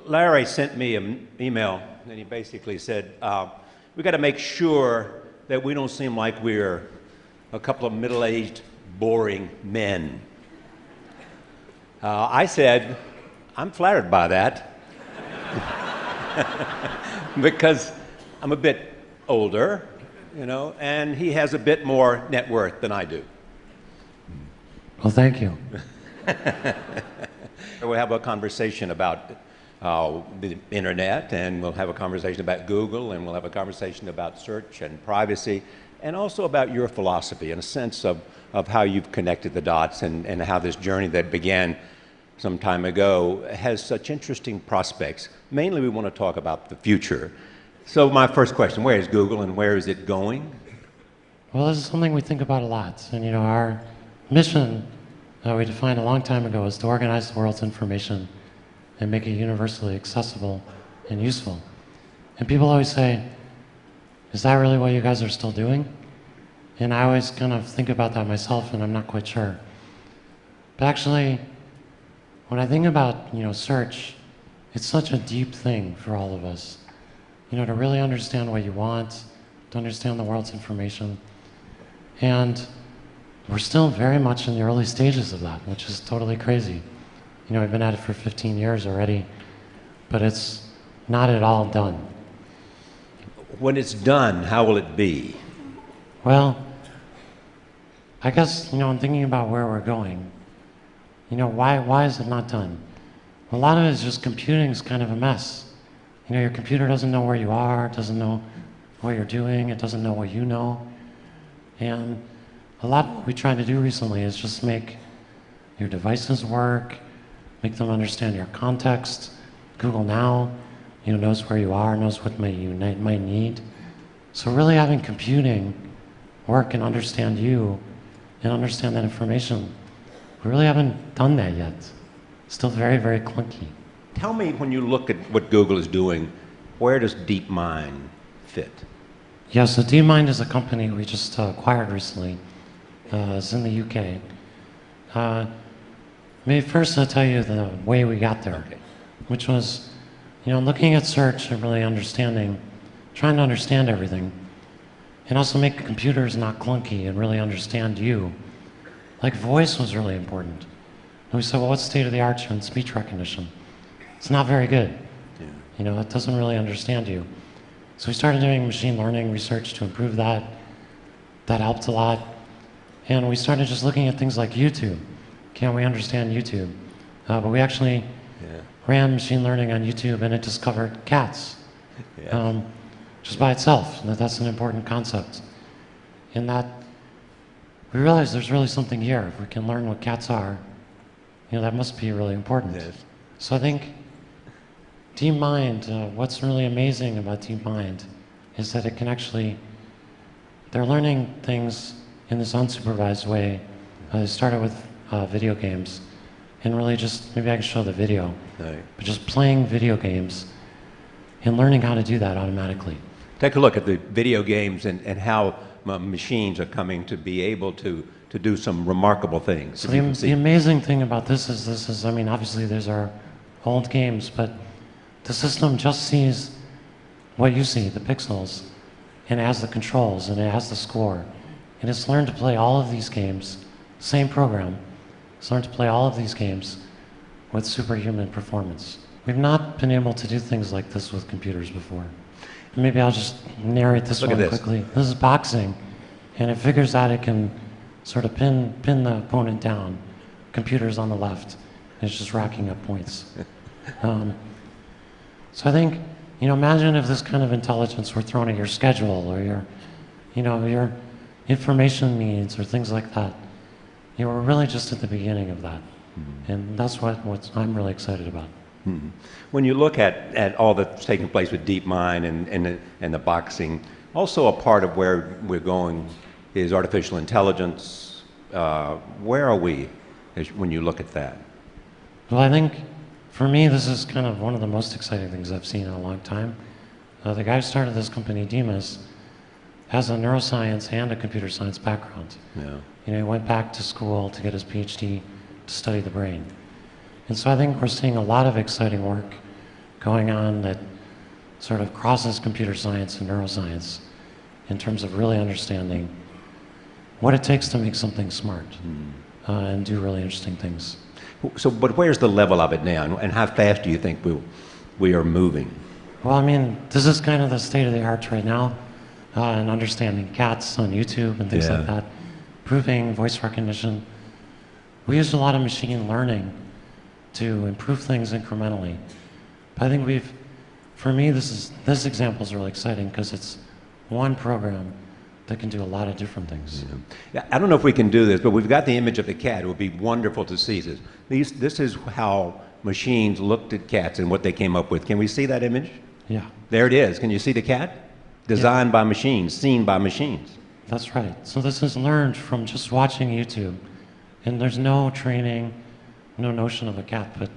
Larry sent me an email, and he basically said, we got to make sure that we don't seem like we're a couple of middle-aged, boring men. I said, I'm flattered by that, because I'm a bit older, and he has a bit more net worth than I do. Well, thank you. We'll have a conversation about the internet, and we'll have a conversation about Google, and we'll have a conversation about search and privacy, and also about your philosophy and a sense of how you've connected the dots and how this journey that began some time ago has such interesting prospects. Mainly, we want to talk about the future. So my first question, where is Google and where is it going? Well, this is something we think about a lot. And our mission we defined a long time ago is to organize the world's information and make it universally accessible and useful. And people always say, is that really what you guys are still doing? And I always kind of think about that myself, and I'm not quite sure. But actually, when I think about search, it's such a deep thing for all of us. To really understand what you want, to understand the world's information. And we're still very much in the early stages of that, which is totally crazy. We've been at it for 15 years already, but it's not at all done. When it's done, how will it be? Well, I guess, I'm thinking about where we're going. Why is it not done? A lot of it is just computing's kind of a mess. Your computer doesn't know where you are, it doesn't know what you're doing, it doesn't know what you know. And a lot of what we tried to do recently is just make your devices work, make them understand your context. Google Now, knows where you are, knows what you might need. So really having computing work and understand you and understand that information, we really haven't done that yet. Still very, very clunky. Tell me, when you look at what Google is doing, where does DeepMind fit? Yeah, so DeepMind is a company we just acquired recently. It's in the UK. Maybe first I'll tell you the way we got there, okay. Which was, looking at search and really trying to understand everything, and also make computers not clunky and really understand you. Like voice was really important. And we said, well, what's state of the art in speech recognition? It's not very good. Yeah. It doesn't really understand you. So we started doing machine learning research to improve that. That helped a lot. And we started just looking at things like YouTube. Can we understand YouTube? But we actually ran machine learning on YouTube, and it discovered cats. Yeah. Just by itself. That's an important concept. In that we realized there's really something here. If we can learn what cats are, that must be really important. Yes. So I think DeepMind, what's really amazing about DeepMind is that it can they're learning things in this unsupervised way. They started with video games, and really maybe I can show the video, right. But just playing video games and learning how to do that automatically. Take a look at the video games and how machines are coming to be able to do some remarkable things. So the amazing thing about this is, obviously these are old games, but the system just sees what you see, the pixels, and it has the controls, and it has the score. And it's learned to play all of these games, same program, it's learned to play all of these games with superhuman performance. We've not been able to do things like this with computers before. Maybe I'll just narrate this one quickly. This is boxing, and it figures out it can sort of pin the opponent down. Computer's on the left, and it's just racking up points. So I think, imagine if this kind of intelligence were thrown at your schedule or your information needs or things like that. We're really just at the beginning of that. Mm-hmm. And that's what I'm really excited about. Mm-hmm. When you look at all that's taking place with DeepMind and the boxing, also a part of where we're going is artificial intelligence. Where are we when you look at that? Well, I think for me, this is kind of one of the most exciting things I've seen in a long time. The guy who started this company, Demis, has a neuroscience and a computer science background. Yeah. He went back to school to get his PhD to study the brain. And so I think we're seeing a lot of exciting work going on that sort of crosses computer science and neuroscience in terms of really understanding what it takes to make something smart and do really interesting things. So, but where's the level of it now, and how fast do you think we are moving? Well, I mean, this is kind of the state of the art right now, and understanding cats on YouTube and things like that, improving voice recognition. We use a lot of machine learning to improve things incrementally. But I think for me, this example is really exciting because it's one program that can do a lot of different things. Yeah, I don't know if we can do this, but we've got the image of the cat. It would be wonderful to see this. This is how machines looked at cats and what they came up with. Can we see that image? Yeah. There it is. Can you see the cat? Designed by machines, seen by machines. That's right. So this is learned from just watching YouTube. And there's no training, no notion of a cat, but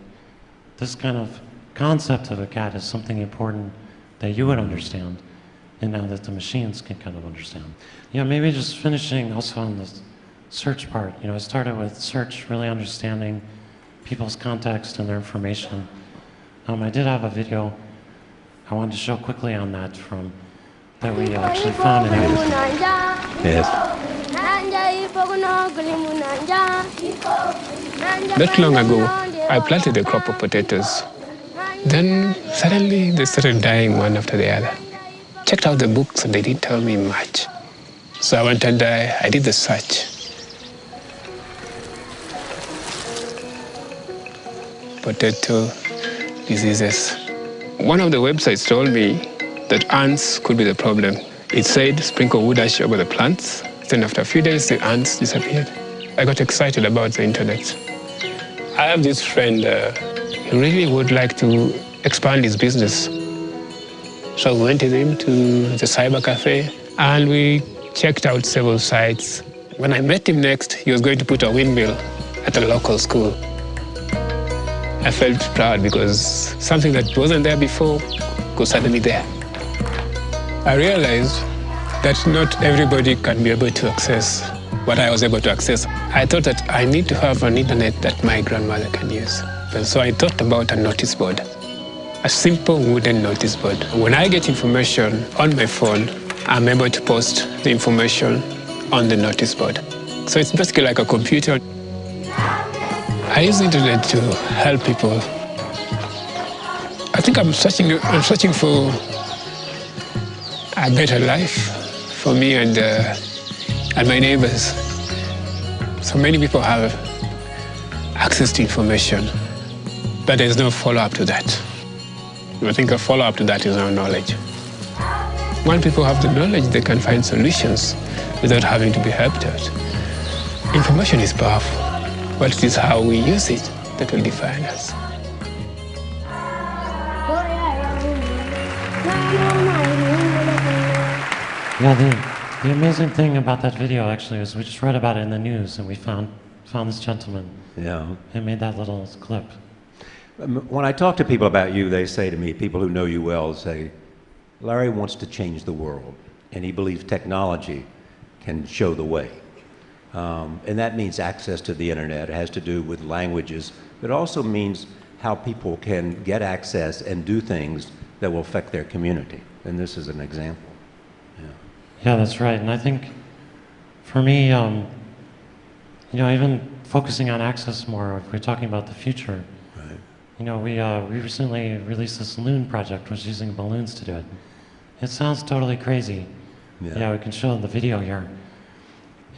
this kind of concept of a cat is something important that you would understand, and now that the machines can kind of understand. Yeah, maybe just finishing also on the search part. You know, I started with search, really understanding people's context and their information. I did have a video I wanted to show quickly on that that we actually found in YouTube. Yes. Not long ago, I planted a crop of potatoes. Then suddenly they started dying one after the other. Checked out the books and they didn't tell me much. So I went and I did the search. Potato diseases. One of the websites told me that ants could be the problem. It said sprinkle wood ash over the plants. Then after a few days, the ants disappeared. I got excited about the internet. I have this friend, he really would like to expand his business. So we went with him to the cyber cafe and we checked out several sites. When I met him next, he was going to put a windmill at a local school. I felt proud because something that wasn't there before was suddenly there. I realized that not everybody can be able to access what I was able to access. I thought that I need to have an internet that my grandmother can use. And so I thought about a notice board, a simple wooden notice board. When I get information on my phone, I'm able to post the information on the notice board. So it's basically like a computer. I use the internet to help people. I think I'm searching for a better life for me and my neighbors. So many people have access to information, but there's no follow-up to that. I think a follow-up to that is our knowledge. When people have the knowledge, they can find solutions without having to be helped out. Information is powerful, but it is how we use it that will define us. Yeah, the amazing thing about that video actually is we just read about it in the news and we found this gentleman and made that little clip. When I talk to people about you, they say to me, people who know you well say, Larry wants to change the world, and he believes technology can show the way. And that means access to the internet. It has to do with languages, but it also means how people can get access and do things that will affect their community. And this is an example. Yeah, that's right. And I think for me, you know, even focusing on access more, if we're talking about the future, Right. you know, we recently released this Loon project, which is using balloons to do it. It sounds totally crazy. Yeah, we can show the video here.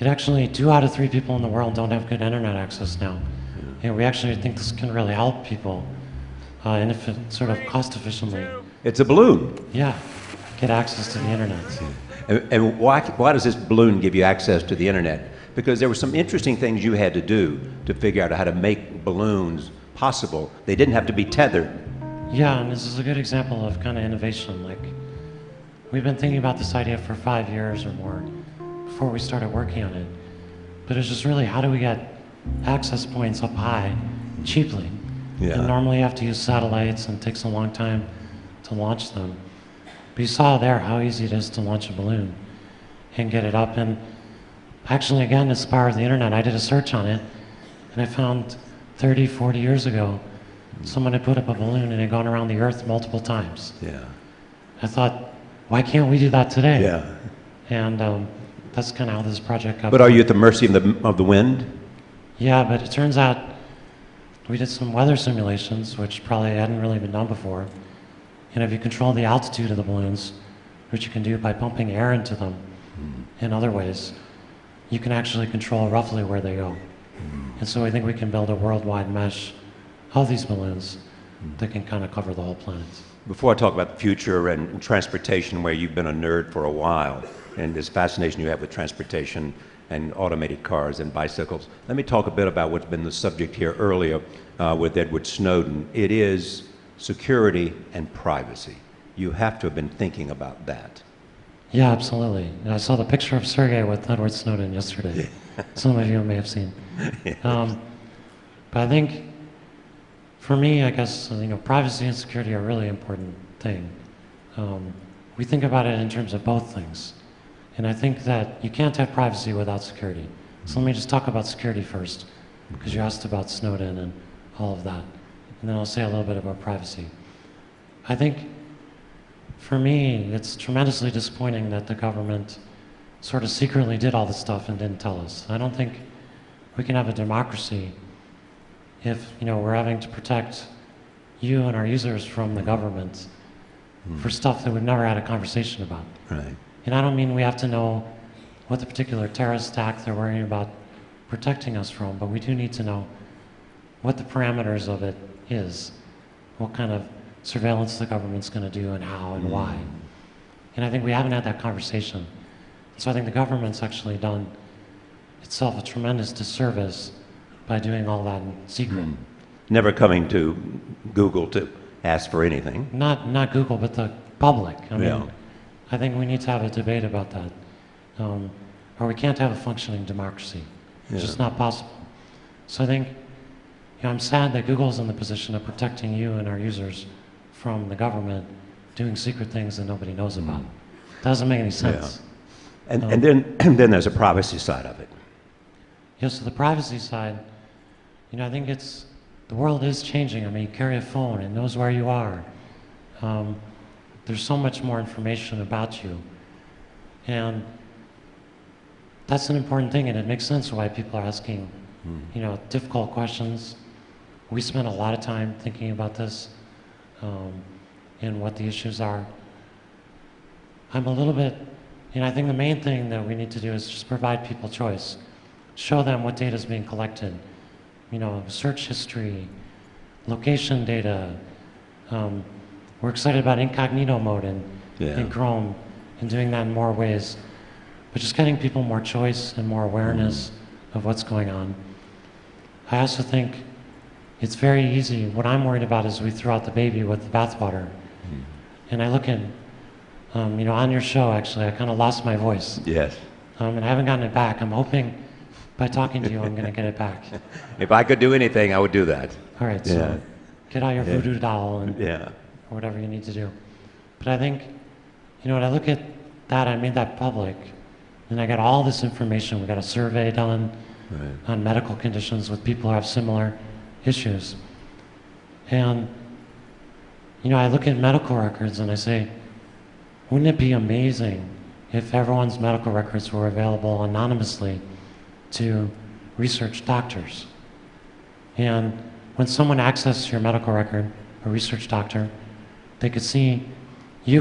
It actually, 2 out of 3 people in the world don't have good internet access now. And we actually think this can really help people, and if it sort of cost efficiently. It's a balloon. Yeah, get access to the internet. And why does this balloon give you access to the internet? Because there were some interesting things you had to do to figure out how to make balloons possible. They didn't have to be tethered. Yeah, and this is a good example of kind of innovation. Like, we've been thinking about this idea for 5 years or more before we started working on it. But it's just really, how do we get access points up high cheaply? Yeah. And normally you have to use satellites and it takes a long time to launch them. But you saw there how easy it is to launch a balloon and get it up. And actually, again, it's the power of the internet. I did a search on it, and I found 30, 40 years ago, someone had put up a balloon and had gone around the Earth multiple times. Yeah. I thought, why can't we do that today? Yeah. And that's kind of how this project got But are born. you at the mercy of the wind? Yeah, but it turns out we did some weather simulations, which probably hadn't really been done before. And if you control the altitude of the balloons, which you can do by pumping air into them in other ways, you can actually control roughly where they go. And so I think we can build a worldwide mesh of these balloons that can kind of cover the whole planet. Before I talk about the future and transportation, where you've been a nerd for a while, and this fascination you have with transportation and automated cars and bicycles, let me talk a bit about what's been the subject here earlier with Edward Snowden. It is security and privacy. You have to have been thinking about that. Yeah, absolutely. And I saw the picture of Sergey with Edward Snowden yesterday. Some of you may have seen. But I think, for me, I guess, privacy and security are a really important thing. We think about it in terms of both things. And I think that you can't have privacy without security. So let me just talk about security first, because you asked about Snowden and all of that. And then I'll say a little bit about privacy. I think, for me, it's tremendously disappointing that the government sort of secretly did all this stuff and didn't tell us. I don't think we can have a democracy if we're having to protect you and our users from the government for stuff that we've never had a conversation about. Right. And I don't mean we have to know what the particular terrorist attack they're worrying about protecting us from, but we do need to know what the parameters of it is, what kind of surveillance the government's going to do and how and why. And I think we haven't had that conversation. So I think the government's actually done itself a tremendous disservice by doing all that in secret. Never coming to Google to ask for anything. Not Google, but the public. I mean, Yeah. I think we need to have a debate about that. Or we can't have a functioning democracy. It's just not possible. So I think, I'm sad that Google's in the position of protecting you and our users from the government doing secret things that nobody knows about. Doesn't make any sense. And then there's a privacy side of it. Yeah, so the privacy side, I think the world is changing. I mean, you carry a phone, it knows where you are. There's so much more information about you. And that's an important thing, and it makes sense why people are asking, difficult questions. We spend a lot of time thinking about this and what the issues are. I'm a little bit, I think the main thing that we need to do is just provide people choice. Show them what data is being collected. Search history, location data. We're excited about incognito mode in Chrome and doing that in more ways. But just getting people more choice and more awareness of what's going on. I also think it's very easy. What I'm worried about is we throw out the baby with the bathwater. And I look at, on your show, actually, I kind of lost my voice. Yes. And I haven't gotten it back. I'm hoping by talking to you, I'm going to get it back. If I could do anything, I would do that. All right, so get out your voodoo doll and or whatever you need to do. But I think, when I look at that, I made that public, and I got all this information. We got a survey done on medical conditions with people who have similar issues. And, I look at medical records and I say, wouldn't it be amazing if everyone's medical records were available anonymously to research doctors? And when someone accesses your medical record, a research doctor, you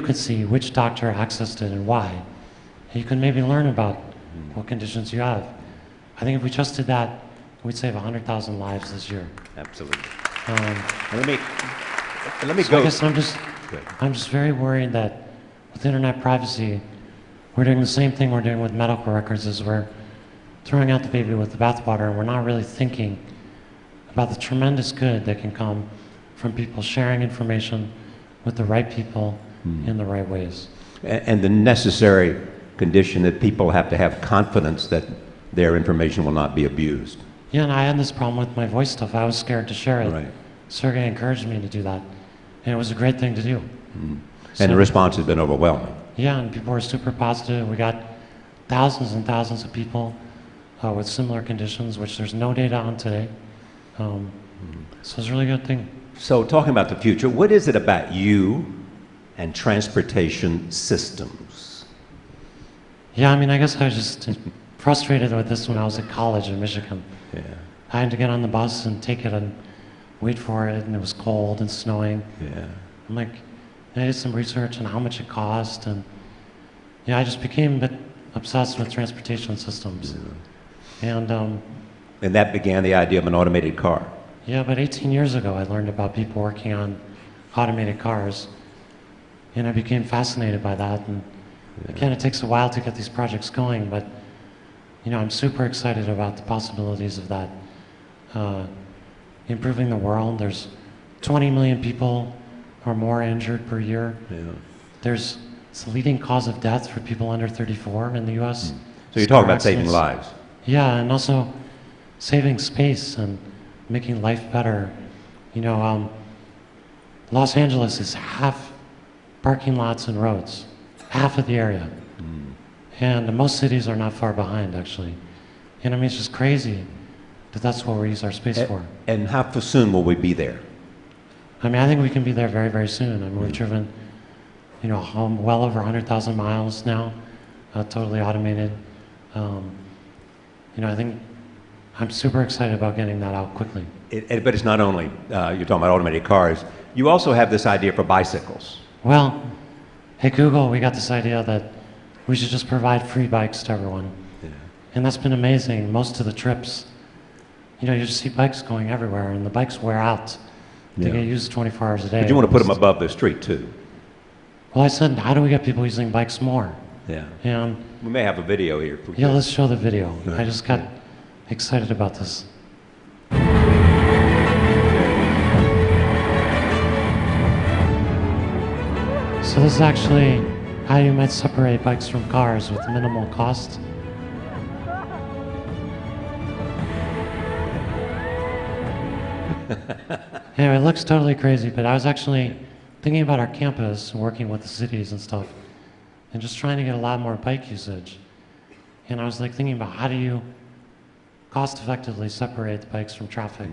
could see which doctor accessed it and why. And you could maybe learn about what conditions you have. I think if we just did that, we'd save 100,000 lives this year. Absolutely. Let me So go. I guess I'm just very worried that with internet privacy, we're doing the same thing we're doing with medical records, is we're throwing out the baby with the bathwater, and we're not really thinking about the tremendous good that can come from people sharing information with the right people in the right ways. And the necessary condition that people have to have confidence that their information will not be abused. Yeah, and I had this problem with my voice stuff. I was scared to share it. Right. Sergey encouraged me to do that, and it was a great thing to do. And the response has been overwhelming. Yeah, and people were super positive. We got thousands and thousands of people with similar conditions, which there's no data on today. So it's a really good thing. So, talking about the future, what is it about you and transportation systems? Yeah, I mean, I guess I was just frustrated with this when I was at college in Michigan. Yeah, I had to get on the bus and take it and wait for it, and it was cold and snowing. yeah. I'm like, I did some research on how much it cost, and yeah, I just became a bit obsessed with transportation systems. And And that began the idea of an automated car. yeah, about 18 years ago, I learned about people working on automated cars, and I became fascinated by that. And again, it takes a while to get these projects going, but you know, I'm super excited about the possibilities of that improving the world. There's 20 million people or more injured per year. Yeah. It's the leading cause of death for people under 34 in the U.S. So you're talking Car about saving accidents. lives. Yeah, and also saving space and making life better. You know, Los Angeles is half parking lots and roads, half of the area. And most cities are not far behind, actually. And I mean, it's just crazy that that's what we use our space for. And how soon will we be there? I mean, I think we can be there very, very soon. I mean, we've driven, you know, well over 100,000 miles now, totally automated. You know, I think I'm super excited about getting that out quickly. But it's not only, you're talking about automated cars, you also have this idea for bicycles. Well, at Google, we got this idea that we should just provide free bikes to everyone. Yeah. And that's been amazing. Most of the trips, you know, you just see bikes going everywhere, and the bikes wear out. They Yeah. get used 24 hours a day. But you want to put them above the street too. Well, I said, how do we get people using bikes more? Yeah. And We may have a video here. if we yeah, could. let's show the video. Right. I just got excited about this. So this is actually how you might separate bikes from cars with minimal cost. Anyway, it looks totally crazy, but I was actually thinking about our campus, working with the cities and stuff, and just trying to get a lot more bike usage. And I was like thinking about how do you cost effectively separate the bikes from traffic.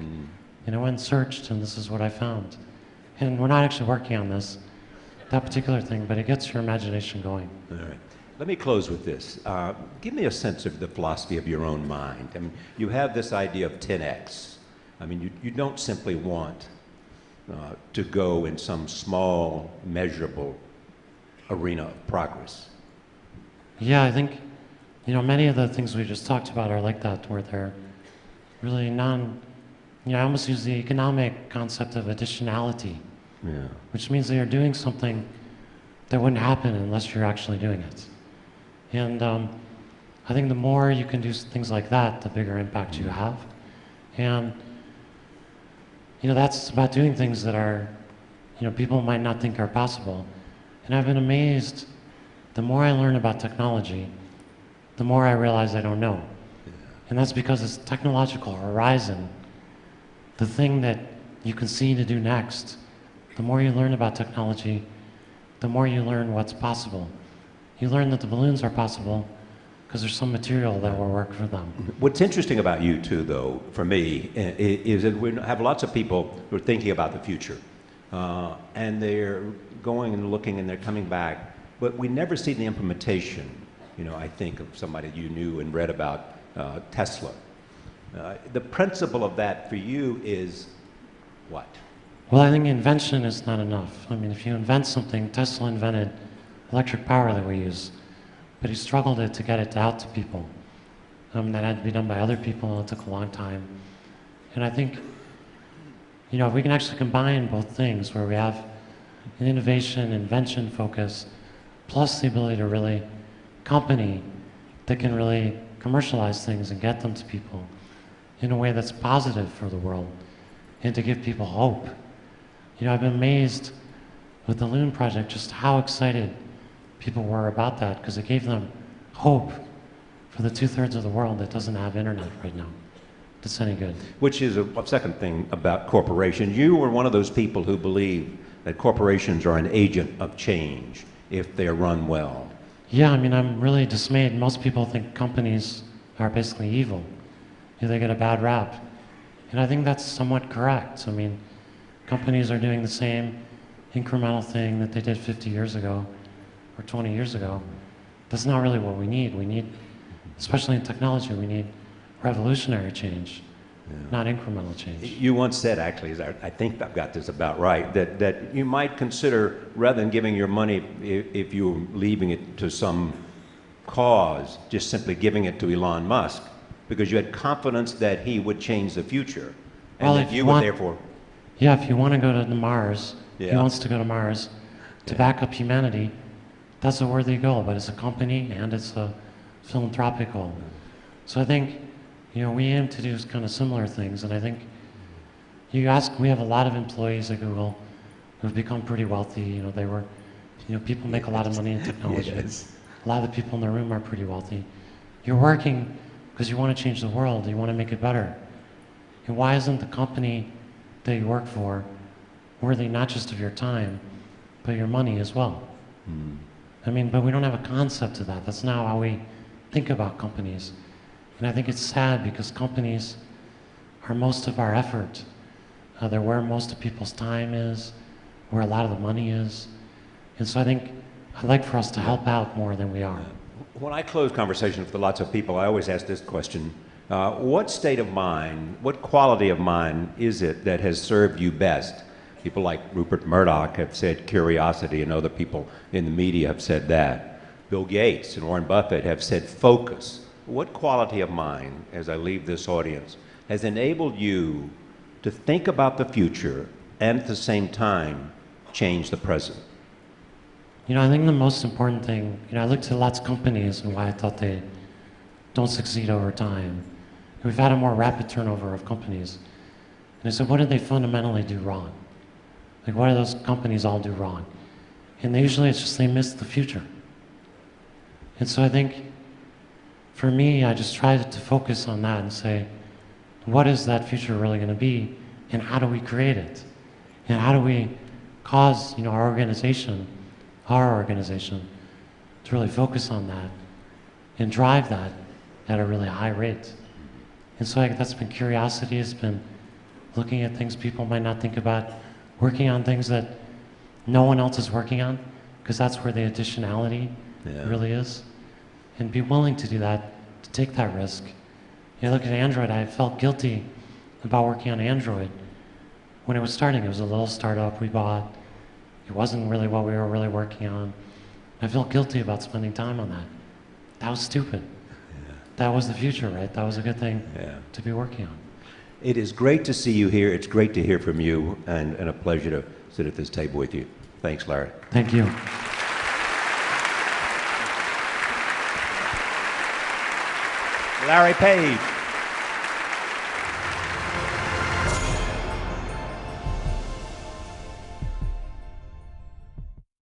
And I went and searched, and this is what I found. And we're not actually working on this, that particular thing, but it gets your imagination going. All right. Let me close with this. Give me a sense of the philosophy of your own mind. I mean, you have this idea of 10x. I mean, you don't simply want to go in some small, measurable arena of progress. Yeah, I think, you know, many of the things we just talked about are like that, where they're really I almost use the economic concept of additionality, Yeah. which means that you're doing something that wouldn't happen unless you're actually doing it. And I think the more you can do things like that, the bigger impact you have. And, you know, that's about doing things that are, you know, people might not think are possible. And I've been amazed, the more I learn about technology, the more I realize I don't know. And that's because it's technological horizon, the thing that you can see to do next. The more you learn about technology, the more you learn what's possible. You learn that the balloons are possible because there's some material that will work for them. What's interesting about you too, though, for me, is that we have lots of people who are thinking about the future. And they're going and looking and they're coming back, but we never see the implementation. You know, I think of somebody you knew and read about, Tesla. The principle of that for you is what? Well, I think invention is not enough. I mean, if you invent something, Tesla invented electric power that we use, but he struggled to get it out to people. That had to be done by other people, and it took a long time. And I think, you know, if we can actually combine both things, where we have an innovation, invention focus, plus the ability to really company that can really commercialize things and get them to people in a way that's positive for the world and to give people hope. You know, I've been amazed with the Loon project just how excited people were about that, because it gave them hope for the 2/3 of the world that doesn't have internet right now that's any good. Which is a second thing about corporations. You were one of those people who believe that corporations are an agent of change if they're run well. Yeah, I mean, I'm really dismayed. Most people think companies are basically evil. You know, they get a bad rap. And I think that's somewhat correct. I mean, companies are doing the same incremental thing that they did 50 years ago or 20 years ago. That's not really what we need. We need, especially in technology, we need revolutionary change, not incremental change. You once said, actually, I think I've got this about right, that you might consider, rather than giving your money, if you were leaving it to some cause, just simply giving it to Elon Musk, because you had confidence that he would change the future, and Well, that if you you would want- therefore. Yeah, if you want to go to Mars, he Yeah. wants to go to Mars to back up humanity, that's a worthy goal, but it's a company and it's a philanthropic goal. So I think, we aim to do kind of similar things, and I think we have a lot of employees at Google who've become pretty wealthy. People make a lot of money in technology. Yes. A lot of the people in the room are pretty wealthy. You're working because you want to change the world, you want to make it better. And why isn't the company that you work for worthy not just of your time, but your money as well? But we don't have a concept of that. That's not how we think about companies. And I think it's sad because companies are most of our effort. They're where most of people's time is, where a lot of the money is. And so I think I'd like for us to help out more than we are. When I close conversations with lots of people, I always ask this question. What state of mind, what quality of mind is it that has served you best? People like Rupert Murdoch have said curiosity, and other people in the media have said that. Bill Gates and Warren Buffett have said focus. What quality of mind, as I leave this audience, has enabled you to think about the future and at the same time change the present? I think the most important thing, I looked at lots of companies and why I thought they don't succeed over time. We've had a more rapid turnover of companies. And I said, what did they fundamentally do wrong? Like, what do those companies all do wrong? And usually it's just they miss the future. And so I think, for me, I just tried to focus on that and say, what is that future really going to be? And how do we create it? And how do we cause, our organization to really focus on that and drive that at a really high rate? And so that's been curiosity. It's been looking at things people might not think about, working on things that no one else is working on, because that's where the additionality really is. And be willing to do that, to take that risk. Look at Android. I felt guilty about working on Android. When it was starting, it was a little startup we bought. It wasn't really what we were really working on. I felt guilty about spending time on that. That was stupid. That was the future, right? That was a good thing to be working on. It is great to see you here. It's great to hear from you, and a pleasure to sit at this table with you. Thanks, Larry. Thank you. Larry Page.